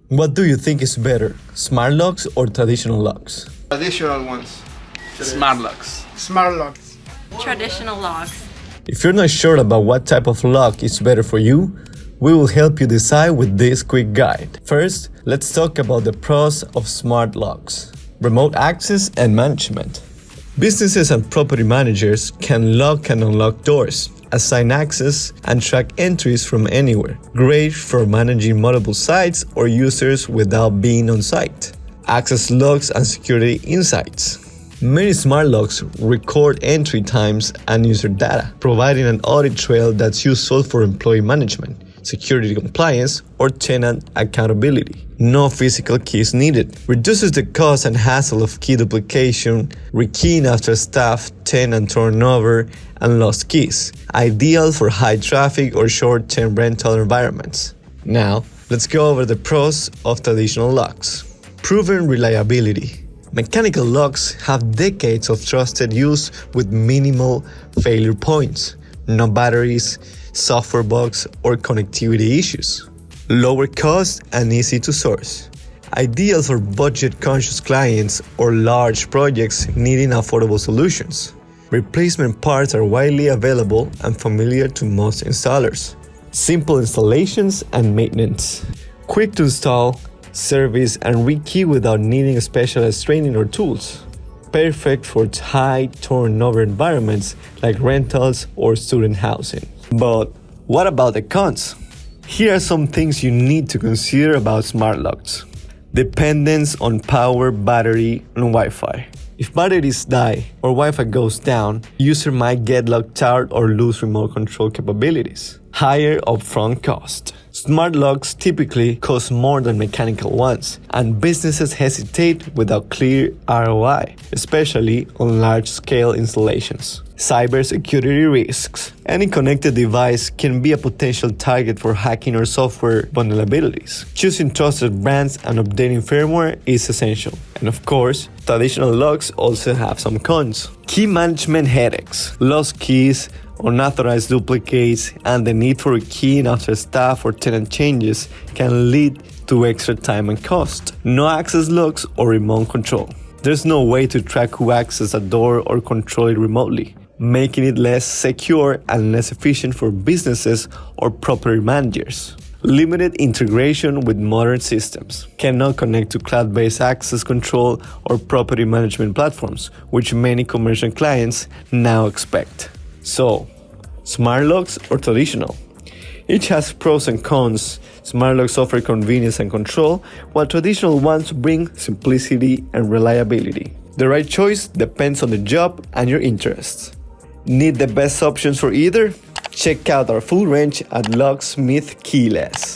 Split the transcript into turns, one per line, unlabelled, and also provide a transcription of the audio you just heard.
What do you think is better, smart locks or traditional locks?
Traditional ones.
Smart locks.
Smart locks.
Traditional locks.
If you're not sure about what type of lock is better for you, we will help you decide with this quick guide. First, let's talk about the pros of smart locks. Remote access and management. Businesses and property managers can lock and unlock doors, assign access, and track entries from anywhere. Great for managing multiple sites or users without being on site. Access logs and security insights. Many smart locks record entry times and user data, providing an audit trail that's useful for employee management, security compliance, or tenant accountability. No physical keys needed. Reduces the cost and hassle of key duplication, rekeying after staff, tenant turnover, and lost keys. Ideal for high traffic or short-term rental environments. Now, let's go over the pros of traditional locks. Proven reliability. Mechanical locks have decades of trusted use with minimal failure points, no batteries, software bugs, or connectivity issues. Lower cost and easy to source. Ideal for budget-conscious clients or large projects needing affordable solutions. Replacement parts are widely available and familiar to most installers. Simple installations and maintenance. Quick to install, service, and rekey without needing specialized training or tools. Perfect for high turnover environments like rentals or student housing. But what about the cons? Here are some things you need to consider about smart locks. Dependence on power, battery, and Wi-Fi. If batteries die or Wi-Fi goes down, user might get locked out or lose remote control capabilities. Higher upfront cost. Smart locks typically cost more than mechanical ones, and businesses hesitate without clear ROI, especially on large-scale installations. Cybersecurity risks. Any connected device can be a potential target for hacking or software vulnerabilities. Choosing trusted brands and updating firmware is essential. And of course, traditional locks also have some cons. Key management headaches, lost keys, unauthorized duplicates, and the need for keying after staff or tenant changes can lead to extra time and cost. No access locks or remote control. There's no way to track who accesses a door or control it remotely, making it less secure and less efficient for businesses or property managers. Limited integration with modern systems. Cannot connect to cloud-based access control or property management platforms, which many commercial clients now expect. So, smart locks or traditional? Each has pros and cons. Smart locks offer convenience and control, while traditional ones bring simplicity and reliability. The right choice depends on the job and your interests. Need the best options for either? Check out our full range at Locksmith Keyless.